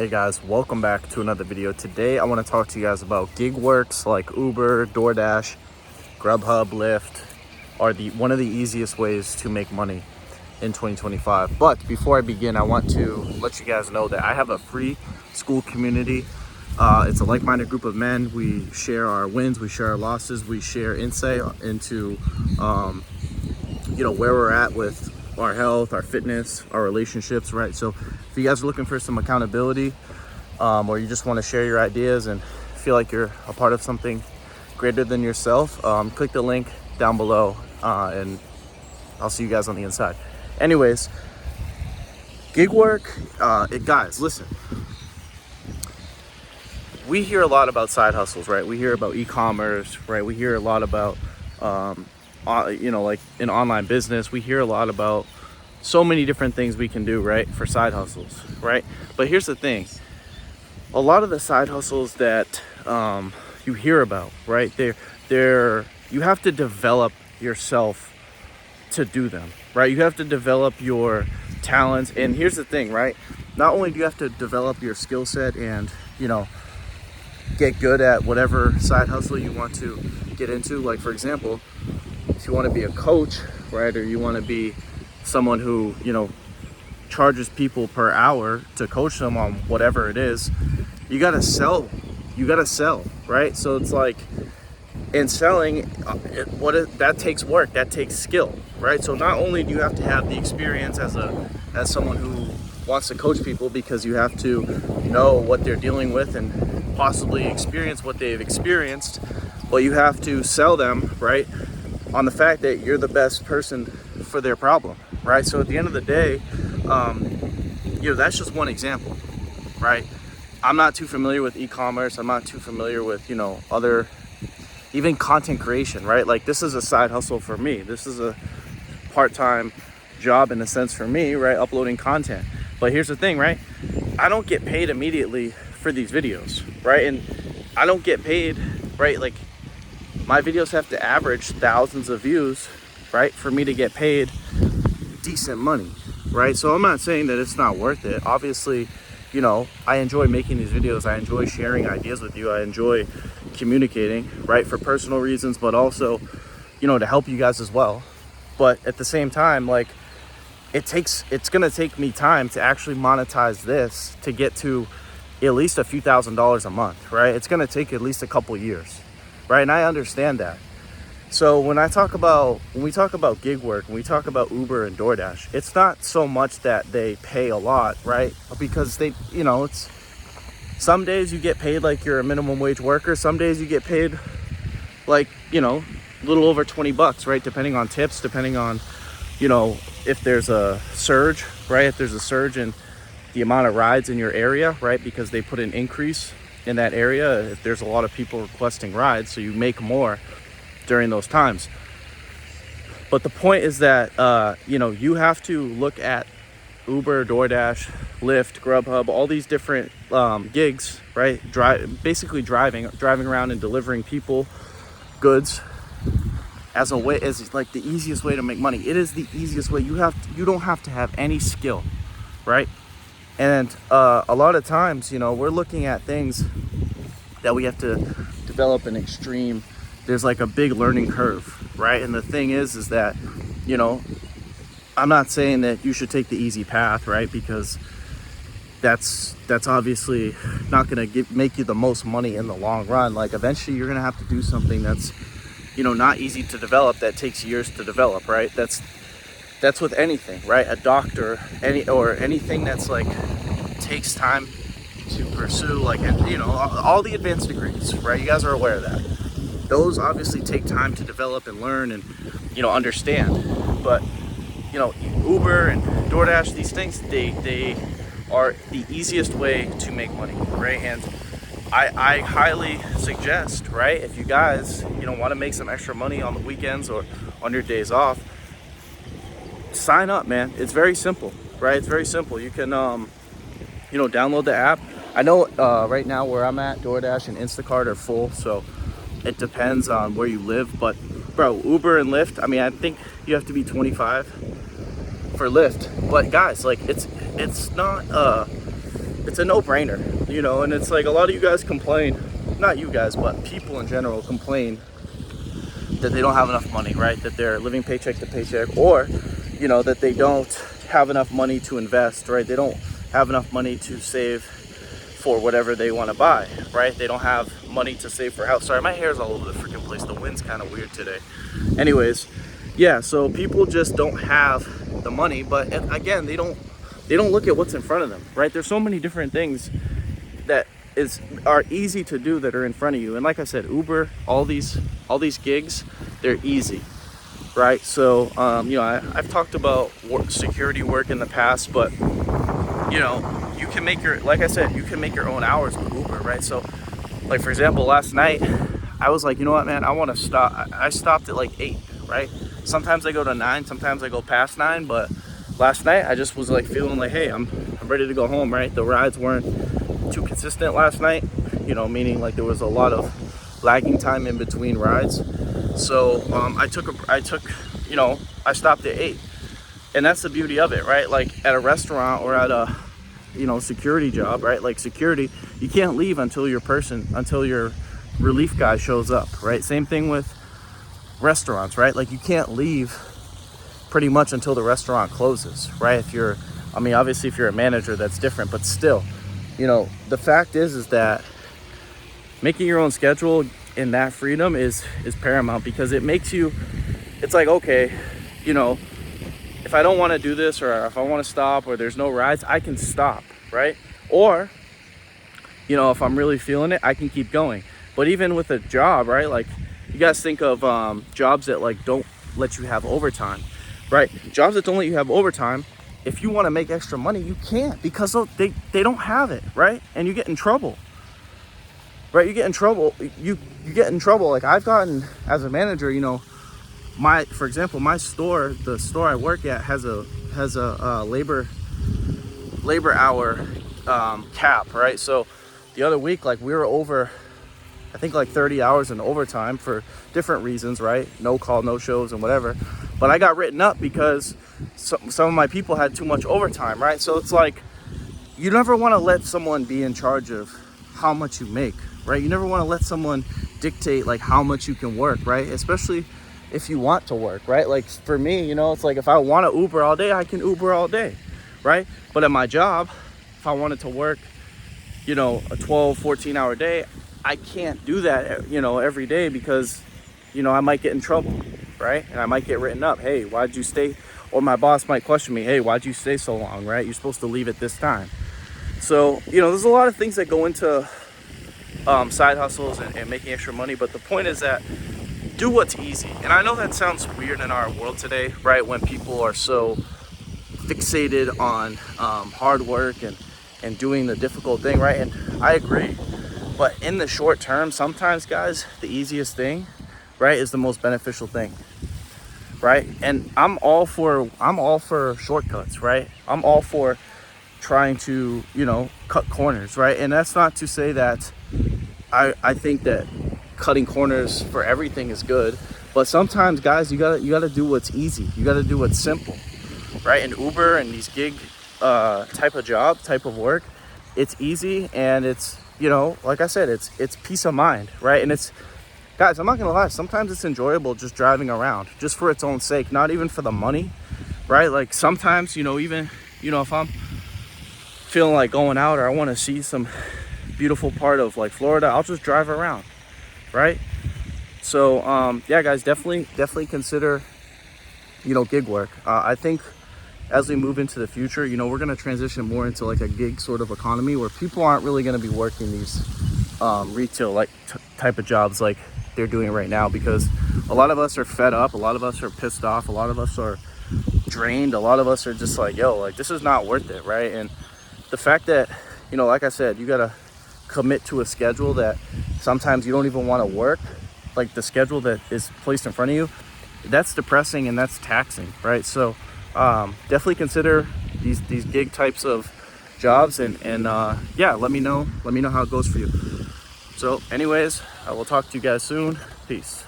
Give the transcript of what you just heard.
Hey guys, welcome back to another video. Today I want to talk to you guys about gig works like Uber, DoorDash, Grubhub, Lyft are one of the easiest ways to make money in 2025. But before I begin, I want to let you guys know that I have a free school community. It's a like-minded group of men. We share our wins, we share our losses, we share insight into where we're at with our health, our fitness, our relationships, right? So if you guys are looking for some accountability, or you just want to share your ideas and feel like you're a part of something greater than yourself, click the link down below, and I'll see you guys on the inside. Anyways, gig work, guys, listen. We hear a lot about side hustles, right? We hear about e-commerce, right? We hear a lot about, like in online business. We hear a lot about so many different things we can do, right, for side hustles, right? But here's the thing. A lot of the side hustles that you hear about, right, you have to develop yourself to do them, right? You have to develop your talents. And here's the thing, right? Not only do you have to develop your skill set and, get good at whatever side hustle you want to get into. Like, for example, if you want to be a coach, right, or you want to be someone who, charges people per hour to coach them on whatever it is, you got to sell, right? So it's like, in selling, that takes work, that takes skill, right? So not only do you have to have the experience as someone who wants to coach people, because you have to know what they're dealing with and possibly experience what they've experienced, but you have to sell them, right, on the fact that you're the best person for their problem, right? So at the end of the day, that's just one example, right? I'm not too familiar with e-commerce. I'm not too familiar with, other, even content creation, right? Like, this is a side hustle for me. This is a part-time job in a sense for me, right? Uploading content. But here's the thing, right? I don't get paid immediately for these videos, right? And I don't get paid, right? Like, my videos have to average thousands of views, right, for me to get paid decent money, right? So I'm not saying that it's not worth it. Obviously, I enjoy making these videos. I enjoy sharing ideas with you. I enjoy communicating, right, for personal reasons, but also, to help you guys as well. But at the same time, like, it's gonna take me time to actually monetize this to get to at least a few $1,000s a month, right? It's gonna take at least a couple years, right? And I understand that. So when we talk about gig work, when we talk about Uber and DoorDash, it's not so much that they pay a lot, right? Because it's some days you get paid like you're a minimum wage worker. Some days you get paid like, a little over $20, right? Depending on tips, depending on, if there's a surge, right? If there's a surge in the amount of rides in your area, right? Because they put an increase in that area if there's a lot of people requesting rides, so you make more during those times. But the point is that you have to look at Uber, DoorDash, Lyft, Grubhub, all these different gigs, right? Basically driving around and delivering people goods as like the easiest way to make money. It is the easiest way. You don't have to have any skill, right? And a lot of times, we're looking at things that we have to develop an extreme. There's like a big learning curve, right? And the thing is that, I'm not saying that you should take the easy path, right? Because that's obviously not going to make you the most money in the long run. Like, eventually you're going to have to do something that's, not easy to develop, that takes years to develop, right? That's with anything, right? A doctor, anything that's like takes time to pursue, like, all the advanced degrees, right? You guys are aware of that. Those obviously take time to develop and learn and, understand. But, Uber and DoorDash, these things, they are the easiest way to make money, right? And I highly suggest, right, if you guys, want to make some extra money on the weekends or on your days off, sign up, man. It's very simple, right? It's very simple. You can, download the app. I know right now where I'm at, DoorDash and Instacart are full, so it depends on where you live. But, bro, Uber and Lyft, I think you have to be 25 for Lyft. But, guys, like, it's not it's a no-brainer, you know. And it's like a lot of you guys complain, not you guys, but people in general complain that they don't have enough money, right? That they're living paycheck to paycheck, or, you know, that they don't have enough money to invest, right? They don't have enough money to save for whatever they want to buy, right? They don't have money to save for a house. Sorry, my hair's all over the freaking place. The wind's kind of weird today. Anyways, yeah, so people just don't have the money, but again, they don't look at what's in front of them, right? There's so many different things that are easy to do that are in front of you. And like I said, Uber, all these gigs, they're easy, right? So you know, I've talked about security work in the past, but you know, you can make your, like I said, you can make your own hours with Uber, right? So like, for example, last night I was like, you know what, man, I want to stop. I stopped at like 8, right? Sometimes I go to 9, sometimes I go past 9, but last night I just was like feeling like, hey, I'm ready to go home, right? The rides weren't too consistent last night, you know, meaning like there was a lot of lagging time in between rides. So I took, you know, I stopped at 8. And that's the beauty of it, right? Like at a restaurant or at a, you know, security job, right? Like security, you can't leave until your relief guy shows up, right? Same thing with restaurants, right? Like you can't leave pretty much until the restaurant closes, right? If you're, I mean, obviously if you're a manager, that's different, but still, you know, the fact is that making your own schedule and that freedom is paramount, because it makes you, it's like, okay, you know, if I don't want to do this, or if I want to stop, or there's no rides, I can stop, right? Or, you know, if I'm really feeling it, I can keep going. But even with a job, right? Like you guys think of jobs that like don't let you have overtime, right? Jobs that don't let you have overtime, if you want to make extra money, you can't, because they don't have it, right? And you get in trouble, right? You get in trouble. You get in trouble. Like I've gotten, as a manager, you know, for example, my store, the store I work at, has a labor hour cap, right? So the other week, like we were over, I think like 30 hours in overtime for different reasons, right? No call, no shows and whatever. But I got written up because some of my people had too much overtime, right? So it's like, you never want to let someone be in charge of how much you make, right? You never want to let someone dictate like how much you can work, right? Especially if you want to work, right? Like for me, you know, it's like if I want to Uber all day, I can Uber all day, right? But at my job, if I wanted to work, you know, a 12, 14-hour day, I can't do that, you know, every day, because, you know, I might get in trouble, right? And I might get written up. Hey, why'd you stay? Or my boss might question me. Hey, why'd you stay so long, right? You're supposed to leave at this time. So, you know, there's a lot of things that go into side hustles and making extra money. But the point is that do what's easy. And I know that sounds weird in our world today, right? When people are so fixated on hard work and doing the difficult thing, right? And I agree. But in the short term, sometimes, guys, the easiest thing, right, is the most beneficial thing, right? And I'm all for shortcuts, right? I'm all for trying to, you know, cut corners, right? And that's not to say that I think that cutting corners for everything is good, but sometimes, guys, you gotta do what's easy. You gotta do what's simple, right? And Uber and these gig type of work, it's easy, and it's, you know, like I said, it's peace of mind, right? And it's, guys, I'm not gonna lie, sometimes it's enjoyable just driving around, just for its own sake, not even for the money, right? Like sometimes, you know, even, you know, if I'm feeling like going out, or I want to see some beautiful part of like Florida, I'll just drive around, right? So yeah, guys, definitely consider, you know, gig work. I think as we move into the future, you know, we're going to transition more into like a gig sort of economy, where people aren't really going to be working these retail like type of jobs like they're doing right now, because a lot of us are fed up, a lot of us are pissed off, a lot of us are drained, a lot of us are just like, yo, like this is not worth it, right? And the fact that, you know, like I said, you got to commit to a schedule that sometimes you don't even want to work, like the schedule that is placed in front of you, that's depressing and that's taxing, right? So definitely consider these gig types of jobs, and yeah, let me know how it goes for you. So anyways, I will talk to you guys soon. Peace.